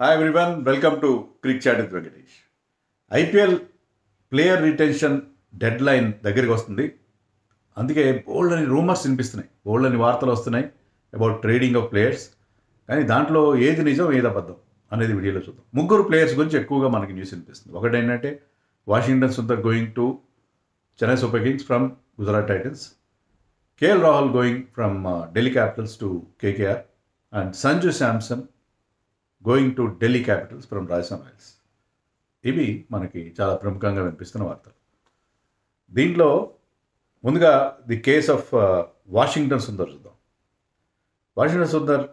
Hi everyone, welcome to Crick Chat with Venkatesh. IPL player retention dead line దగ్గరికి వస్తుంది. అందుకే బోల్డ్ అని rumours వినిపిస్తున్నాయి, బోల్డ్ అని వార్తలు వస్తున్నాయి అబౌట్ ట్రేడింగ్ ఆఫ్ ప్లేయర్స్. కానీ దాంట్లో ఏది నిజం ఏది అబద్ధం అనేది వీడియోలో చూద్దాం. ముగ్గురు ప్లేయర్స్ గురించి ఎక్కువగా మనకి న్యూస్ వినిపిస్తుంది. ఒకటి ఏంటంటే Washington Sundar going to Chennai Super Kings from Gujarat Titans, KL Rahul going from Delhi Capitals to KKR, and Sanju Samson going to Delhi Capitals from Rajasthan Royals. ఇవి మనకి చాలా ప్రముఖంగా వినిపిస్తున్న వార్తలు. దీంట్లో ముందుగా the case of Washington Sundar చూద్దాం. వాషింగ్టన్ సుందర్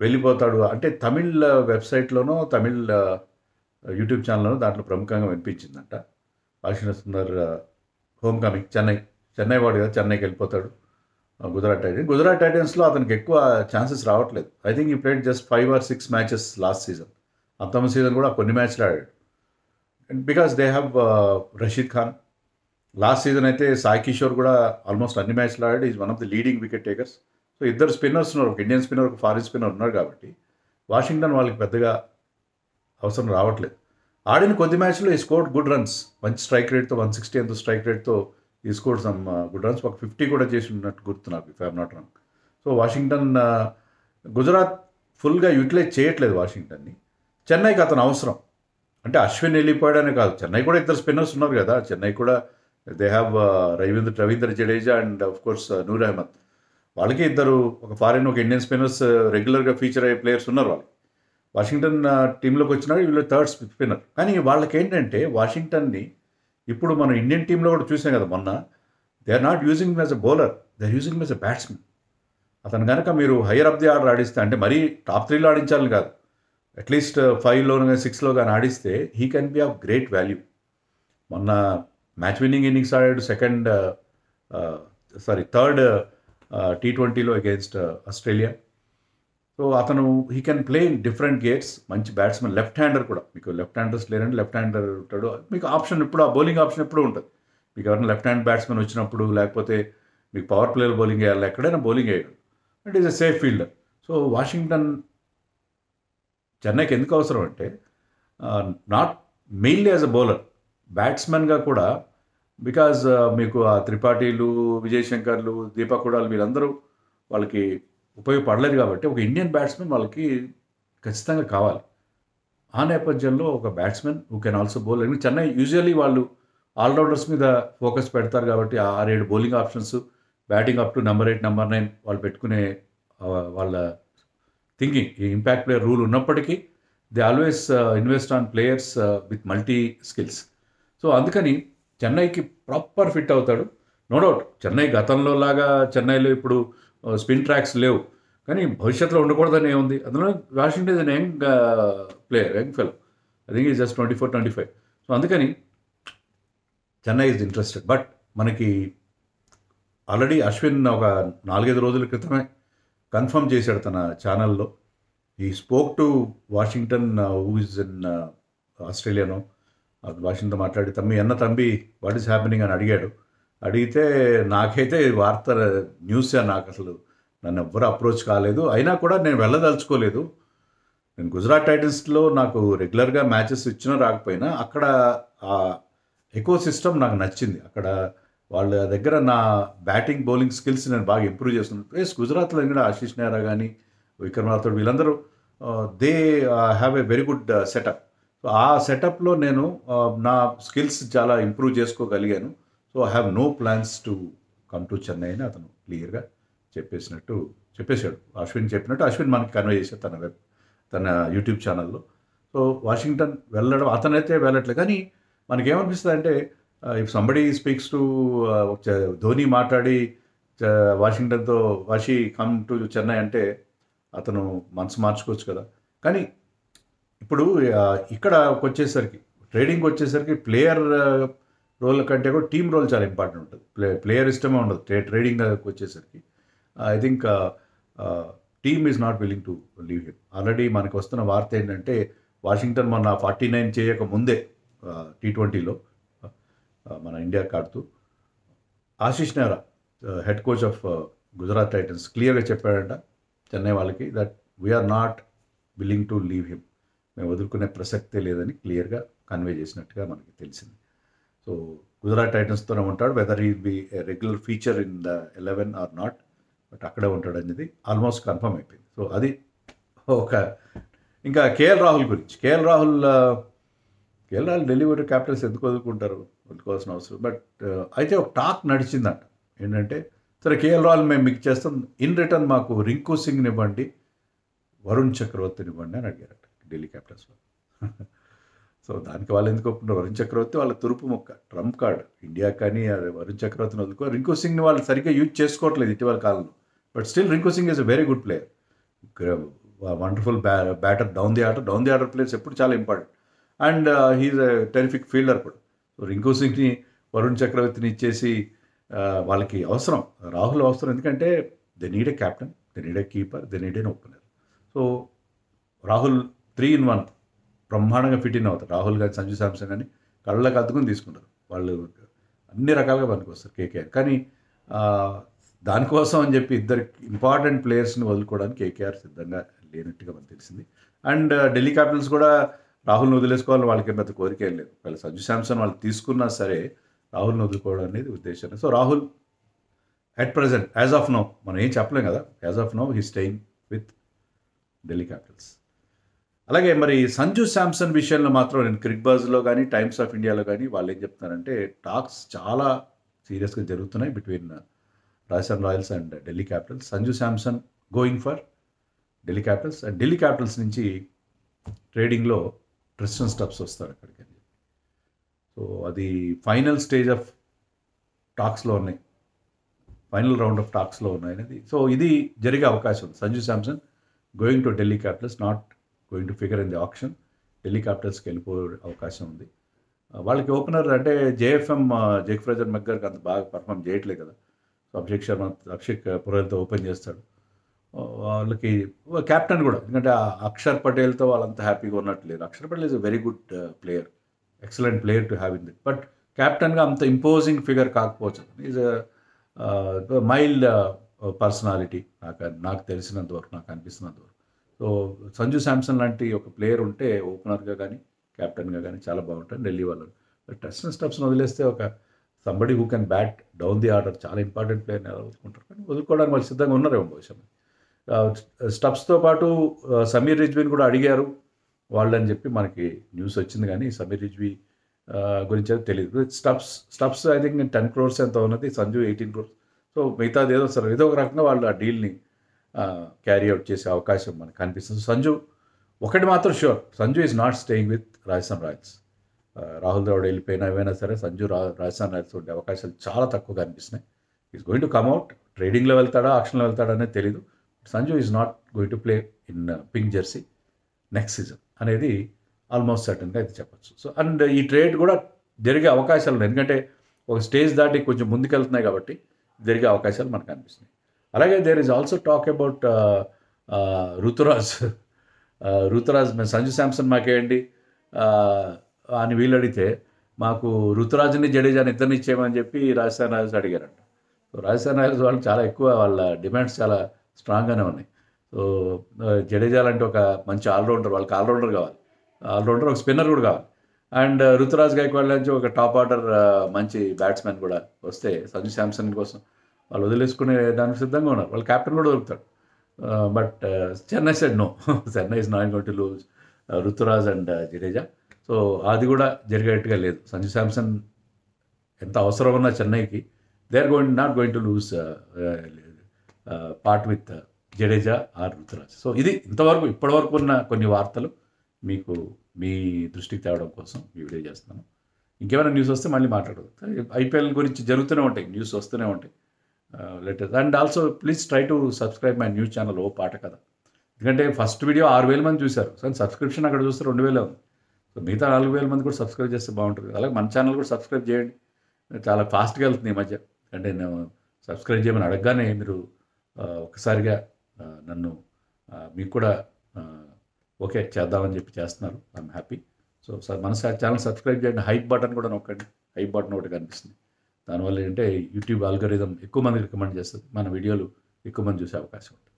వెళ్ళిపోతాడు అంటే తమిళ్ వెబ్సైట్లోనో తమిళ్ యూట్యూబ్ ఛానల్లోనో దాంట్లో ప్రముఖంగా వినిపించిందంట. వాషింగ్టన్ సుందర్ హోమ్ కమింగ్ చెన్నై వాడు కదా, చెన్నైకి వెళ్ళిపోతాడు గుజరాత్ టైటన్స్లో అతనికి ఎక్కువ ఛాన్సెస్ రావట్లేదు. I think he played just 5 or 6 matches last season. అంతమ సీజన్ కూడా కొన్ని మ్యాచ్లు ఆడాడు. And because they have Rashid Khan. Last season అయితే సాయి కిషోర్ కూడా ఆల్మోస్ట్ అన్ని మ్యాచ్లు ఆడాడు. Is one of the leading wicket takers. So ఇద్దరు స్పిన్నర్స్ ఉన్నారు, ఒక ఇండియన్ స్పిన్నర్ ఒక ఫారిన్ స్పిన్నర్ ఉన్నారు. కాబట్టి వాషింగ్టన్ వాళ్ళకి పెద్దగా అవసరం రావట్లేదు. ఆడిన కొద్ది మ్యాచ్లో ఈ స్కోర్డ్ గుడ్ రన్స్, మంచి స్ట్రైక్ రేట్తో 160 ఎంతో స్ట్రైక్ రేట్తో ఈ స్కోర్డ్ సమ్ గుడ్ రన్స్. ఒక 50 కూడా చేసి ఉన్నట్టు గుర్తు నాకు, if I'm not wrong. So Washington Gujarat ఫుల్గా యూటిలైజ్ చేయట్లేదు వాషింగ్టన్ని. చెన్నైకి అతను అవసరం. అంటే అశ్విన్ వెళ్ళిపోయాడనే కాదు, చెన్నై కూడా ఇద్దరు స్పిన్నర్స్ ఉన్నారు కదా. చెన్నై కూడా they have Ravindra Jadeja and of course Noor Ahmad. వాళ్ళకి ఇద్దరు, ఒక ఫారిన్ ఒక ఇండియన్ స్పిన్నర్స్ రెగ్యులర్గా ఫీచర్ అయ్యే ప్లేయర్స్ ఉన్నారు వాళ్ళకి. వాషింగ్టన్ టీంలోకి వచ్చినాడు, వీళ్ళు థర్డ్ స్పిన్నర్. కానీ వాళ్ళకి ఏంటంటే వాషింగ్టన్ని ఇప్పుడు మనం ఇండియన్ టీంలో కూడా చూసాం కదా మొన్న, they are not using as a bowler, they are using as a batsmen. అతను కనుక మీరు హైయర్ అప్ ది ఆర్డర్ ఆడిస్తే, అంటే మరీ టాప్ 3లో ఆడించాలని కాదు, అట్లీస్ట్ 5లో 6లో కానీ ఆడిస్తే he can be of great value. మొన్న మ్యాచ్ విన్నింగ్ ఇన్నింగ్స్ ఆడాడు థర్డ్ T20లో అగేన్స్ట్ ఆస్ట్రేలియా. సో అతను he can play in different gates. మంచి బ్యాట్స్మెన్, లెఫ్ట్ హ్యాండర్ కూడా. మీకు లెఫ్ట్ హ్యాండర్స్ లేరంటే లెఫ్ట్ హ్యాండర్ ఉంటాడు. మీకు ఆప్షన్ ఎప్పుడు, ఆ బౌలింగ్ ఆప్షన్ ఎప్పుడు ఉంటుంది. మీకు ఎవరైనా లెఫ్ట్ హ్యాండ్ బ్యాట్స్మెన్ వచ్చినప్పుడు, లేకపోతే మీకు పవర్ ప్లేయర్ బౌలింగ్ వేయాలి, ఎక్కడైనా బౌలింగ్ వేయగలరు. And is a safe fielder. So Washington చెన్నైకి ఎందుకు అవసరం అంటే not mainly as a bowler, బ్యాట్స్మెన్గా కూడా. బికాజ్ మీకు ఆ త్రిపాఠీలు, విజయ్ శంకర్లు, దీపక్ హుడాలు వీళ్ళందరూ వాళ్ళకి ఉపయోగపడలేదు. కాబట్టి ఒక ఇండియన్ బ్యాట్స్మెన్ వాళ్ళకి ఖచ్చితంగా కావాలి. ఆ నేపథ్యంలో ఒక batsmen who can also bowl. Chennai usually వాళ్ళు ఆల్రౌండర్స్ మీద ఫోకస్ పెడతారు కాబట్టి 6-7 bowling options, batting up to number 8 number 9 వాళ్ళు పెట్టుకునే వాళ్ళ థింకింగ్. ఈ ఇంపాక్ట్ ప్లేయర్ రూల్ ఉన్నప్పటికీ they always invest on players with multi skills. So అందుకని చెన్నైకి ప్రాపర్ ఫిట్ అవుతాడు. నో డౌట్ చెన్నై గతంలో లాగా చెన్నైలో ఇప్పుడు స్పిన్ ట్రాక్స్ లేవు, కానీ భవిష్యత్తులో ఉండకూడదని ఏముంది. అందులో Washington is young player, young fellow. I think is just 24-25. So అందుకని చెన్నై ఈజ్ ఇంట్రెస్టెడ్. బట్ మనకి ఆల్రెడీ అశ్విన్ ఒక 4-5 రోజుల క్రితమే కన్ఫర్మ్ చేశాడు తన ఛానల్లో. He spoke to Washington who is in ఆస్ట్రేలియానో. వాషింగ్టన్ మాట్లాడి తంబి వాట్ ఈస్ హ్యాపెనింగ్ అని అడిగాడు. అడిగితే నాకైతే వార్త న్యూస్ నాకు అసలు నన్ను ఎవ్వరు అప్రోచ్ కాలేదు. అయినా కూడా నేను వెళ్ళదలుచుకోలేదు. నేను గుజరాత్ టైటన్స్లో నాకు రెగ్యులర్గా మ్యాచెస్ ఇచ్చినా రాకపోయినా అక్కడ ఆ ఎకో సిస్టమ్ నాకు నచ్చింది. అక్కడ వాళ్ళ దగ్గర నా బ్యాటింగ్ బౌలింగ్ స్కిల్స్ నేను బాగా ఇంప్రూవ్ చేస్తున్నాను. ప్లస్ గుజరాత్లో ఇంకా ఆశీష్ నెహ్రా కానీ విక్రమ్ రాథోడ్ వీళ్ళందరూ they have a very good setup. So ఆ సెటప్లో నేను నా స్కిల్స్ చాలా ఇంప్రూవ్ చేసుకోగలిగాను. So I have no plans to come to Chennai అని అతను క్లియర్గా చెప్పేశాడు. అశ్విన్ చెప్పినట్టు అశ్విన్ మనకి కన్వే చేశాడు తన యూట్యూబ్ ఛానల్లో. సో వాషింగ్టన్ వెళ్ళడం, అతనైతే వెళ్ళట్లేదు. కానీ మనకేమనిపిస్తుంది అంటే if somebody speaks to Dhoni మాట్లాడి వాషింగ్టన్తో వాషి కమ్ టు చెన్నై అంటే అతను మనసు మార్చుకోవచ్చు కదా. కానీ ఇప్పుడు ఇక్కడికి వచ్చేసరికి, ట్రేడింగ్కి వచ్చేసరికి ప్లేయర్ రోల్ కంటే కూడా టీమ్ రోల్ చాలా ఇంపార్టెంట్ ఉంటుంది. ప్లేయర్ ఇష్టమే ఉండదు ట్రేడింగ్కి వచ్చేసరికి. I think team is not willing to leave him. Already మనకు వస్తున్న వార్త ఏంటంటే వాషింగ్టన్ మొన్న 49 చేయక ముందే T20లో మన ఇండియాకి ఆడుతూ Ashish Nehra head coach of Gujarat Titans క్లియర్గా చెప్పాడంట చెన్నై వాళ్ళకి that we are not willing to leave him. మేము వదులుకునే ప్రసక్తే లేదని క్లియర్గా కన్వే చేసినట్టుగా మనకి తెలిసింది. సో గుజరాత్ టైటన్స్తోనే ఉంటాడు, whether he be a regular feature in the 11 or not, but అక్కడే ఉంటాడు అనేది ఆల్మోస్ట్ కన్ఫర్మ్ అయిపోయింది. సో అది ఒక ఇంకా కేఎల్ రాహుల్ గురించి. కేఎల్ రాహుల్ ఢిల్లీ క్యాపిటల్స్ ఎందుకు వదులుకుంటారు, వదులుకోవాల్సిన అవసరం. బట్ అయితే ఒక టాక్ నడిచిందంట ఏంటంటే, సరే కేఎల్ రాహుల్ మేము మీకు చేస్తాం, ఇన్ రిటర్న్ మాకు రింకు సింగ్ని ఇవ్వండి, వరుణ్ చక్రవర్తిని ఇవ్వండి అని అడిగారట ఢిల్లీ క్యాపిటల్స్ వాళ్ళు. సో దానికి వాళ్ళు ఎందుకు ఒప్పుకున్నారు? వరుణ్ చక్రవర్తి వాళ్ళ తురుపు మొక్క, ట్రంప్ కార్డ్ ఇండియా. కానీ అది వరుణ్ చక్రవర్తిని వదులుకో. రింకు సింగ్ని వాళ్ళు సరిగ్గా యూజ్ చేసుకోవట్లేదు ఇటీవల కాలంలో. But still Rinku Singh is a very good player, wonderful batter, down the order players ఎప్పుడు చాలా important. And he's a terrific fielder కూడా. సో రింకు సింగ్ని వరుణ్ చక్రవర్తిని ఇచ్చేసి వాళ్ళకి అవసరం, రాహుల్ అవసరం. ఎందుకంటే they need a captain, they need a keeper, they need an opener. So Rahul 3-in-1 బ్రహ్మాండంగా ఫిట్ ఇన్ అవుతారు. రాహుల్ కానీ సంజు శాంసన్ కానీ కళ్ళకు అద్దుకుని తీసుకుంటారు. వాళ్ళు అన్ని రకాలుగా పనికొస్తారు కేకేఆర్. కానీ దానికోసం అని చెప్పి ఇద్దరు ఇంపార్టెంట్ ప్లేయర్స్ని వదులుకోవడానికి కేకేఆర్ సిద్ధంగా లేనట్టుగా మనకు తెలిసింది. అండ్ ఢిల్లీ క్యాపిటల్స్ కూడా రాహుల్ని వదిలేసుకోవాలని వాళ్ళకి పెద్ద కోరిక ఏం లేదు. వాళ్ళు సంజు శాంసన్ వాళ్ళు తీసుకున్నా సరే రాహుల్ని వదులుకోవడం అనేది ఉద్దేశం. So Rahul at present as of now మనం ఏం చెప్పలేం కదా, as of now he staying with Delhi Capitals. అలాగే మరి సంజు శాంసన్ విషయంలో మాత్రం నేను క్రిక్బజ్లో కానీ టైమ్స్ ఆఫ్ ఇండియాలో కానీ వాళ్ళు ఏం చెప్తున్నారంటే, టాక్స్ చాలా సీరియస్గా జరుగుతున్నాయి between Rajasthan Royals and Delhi Capitals. Sanju Samson going for Delhi Capitals. And Delhi Capitals నుంచి ట్రేడింగ్లో ట్రిస్టన్ స్టబ్స్ వస్తాడు అక్కడికి. సో అది ఫైనల్ స్టేజ్ ఆఫ్ టాక్స్లో ఉన్నాయి, ఫైనల్ రౌండ్ ఆఫ్ టాక్స్లో ఉన్నాయి అనేది. సో ఇది జరిగే అవకాశం ఉంది. Sanju Samson going to Delhi Capitals, not going to figure in the option. Delhi క్యాపిటల్స్కి వెళ్ళిపోయే అవకాశం ఉంది. వాళ్ళకి ఓపెనర్ అంటే జేక్ ఫ్రేజర్ మెగ్గర్కి అంత బాగా పర్ఫామ్ చేయట్లేదు కదా. సో అభిషేక్ పురోహిత్తో ఓపెన్ చేస్తాడు. వాళ్ళకి క్యాప్టెన్ కూడా, ఎందుకంటే అక్షర్ పటేల్తో వాళ్ళంతా హ్యాపీగా ఉన్నట్టు లేదు. Akshar Patel is a very good player, excellent player to have in it. But క్యాప్టెన్గా అంత ఇంపోజింగ్ ఫిగర్ కాకపోవచ్చు. ఈజ్ మైల్డ్ పర్సనాలిటీ నాకు తెలిసినంతవరకు, నాకు అనిపిస్తున్నంతవరకు. సో సంజు శాంసన్ లాంటి ఒక ప్లేయర్ ఉంటే ఓపెనర్గా కానీ క్యాప్టెన్గా కానీ చాలా బాగుంటుంది ఢిల్లీ వాళ్ళు. ట్రిస్టన్ స్టబ్స్ని వదిలేస్తే ఒక somebody who can bat down the order, చాలా ఇంపార్టెంట్ ప్లేయర్ని ఎలా వదులుకుంటారు. కానీ వదులుకోవడానికి వాళ్ళు సిద్ధంగా ఉన్నారేమో బహుశా. స్టబ్స్తో పాటు సమీర్ రిజ్వీని కూడా అడిగారు వాళ్ళని చెప్పి మనకి న్యూస్ వచ్చింది. కానీ సమీర్ రిజ్వీ గురించి అయితే తెలియదు. స్టబ్స్ ఐ థింక్ 10 crores ఎంత ఉన్నది, సంజు 18 crores. సో మిగతాది ఏదో ఒక రకంగా వాళ్ళు ఆ డీల్ని క్యారీ అవుట్ చేసే అవకాశం మనకు కనిపిస్తుంది. సంజు ఒకటి మాత్రం sure, Sanju is not staying with Rajasthan Royals. Rahul Dravid వెళ్ళిపోయినా ఏమైనా సరే సంజు రాజస్థాన్ రాయల్స్ ఉండే అవకాశాలు చాలా తక్కువగా అనిపిస్తున్నాయి. ఈజ్ గోయింగ్ టు కమ్అవుట్, ట్రేడింగ్లో వెళ్తాడా ఆక్షన్లో వెళ్తాడా అనేది తెలీదు. Sanju is not going to play in pink Jersey next season అనేది ఆల్మోస్ట్ సర్టన్గా అయితే చెప్పచ్చు. సో అండ్ ఈ ట్రేడ్ కూడా జరిగే అవకాశాలు ఉన్నాయి, ఎందుకంటే ఒక స్టేజ్ దాటి కొంచెం ముందుకెళ్తున్నాయి కాబట్టి జరిగే అవకాశాలు మనకు అనిపిస్తున్నాయి. అలాగే there is also talk about Ruturaj మేము సంజు శాంసన్ మాకేయండి అని వీళ్ళు అడిగితే, మాకు ఋతురాజ్ని జడేజాని ఇద్దరిని ఇచ్చేయమని చెప్పి రాజస్థాన్ రాయల్స్ అడిగారంట. సో రాజస్థాన్ రాయల్స్ వాళ్ళు చాలా ఎక్కువ, వాళ్ళ డిమాండ్స్ చాలా స్ట్రాంగ్గానే ఉన్నాయి. సో జడేజా లాంటి ఒక మంచి ఆల్రౌండర్, వాళ్ళకి ఆల్రౌండర్ కావాలి, ఆల్రౌండర్ ఒక స్పిన్నర్ కూడా కావాలి. అండ్ ఋతురాజ్ గైక్వాడ్ నుంచి ఒక టాప్ ఆర్డర్ మంచి బ్యాట్స్మెన్ కూడా వస్తే సంజు శాంసన్ కోసం వాళ్ళు వదిలేసుకునే దానికి సిద్ధంగా ఉన్నారు. వాళ్ళు క్యాప్టెన్ కూడా దొరుకుతాడు. But Chennai said no, Chennai is not going to lose Ruturaj and Jadeja. So అది కూడా జరిగేట్టుగా లేదు. సంజు శాంసన్ ఎంత అవసరం ఉన్నా చెన్నైకి, they are not going to lose part with Jadeja or Ruturaj. So ఇది ఇప్పటివరకు ఉన్న కొన్ని వార్తలు మీకు మీ దృష్టికి తేవడం కోసం ఈ వీడియో చేస్తున్నాను. ఇంకేమైనా న్యూస్ వస్తే మళ్ళీ మాట్లాడదు. ఐపీఎల్ గురించి జరుగుతూనే ఉంటాయి, న్యూస్ వస్తూనే ఉంటాయి latest. And also please try to subscribe my news channel ఓ పాట కదా. ఎందుకంటే ఫస్ట్ వీడియో 6,000 మంది చూశారు, కానీ సబ్స్క్రిప్షన్ అక్కడ చూస్తే 2,000 ఉంది. సో మిగతా 4,000 మంది కూడా సబ్స్క్రైబ్ చేస్తే బాగుంటుంది. అలాగే మన ఛానల్ కూడా సబ్స్క్రైబ్ చేయండి. చాలా ఫాస్ట్గా వెళ్తుంది ఈ మధ్య. అంటే నేను సబ్స్క్రైబ్ చేయమని అడగగానే మీరు ఒక్కసారిగా నన్ను మీకు కూడా ఓకే చేద్దామని చెప్పి చేస్తున్నారు. I'm happy. సో మన ఛానల్ సబ్స్క్రైబ్ చేయండి. హైప్ బటన్ కూడా నొక్కండి. హైప్ బటన్ ఒకటి కనిపిస్తుంది. దానివల్ల ఏంటంటే యూట్యూబ్ ఆల్గరిథం ఎక్కువ మందికి రికమెండ్ చేస్తుంది, మన వీడియోలు ఎక్కువ మంది చూసే అవకాశం ఉంటుంది.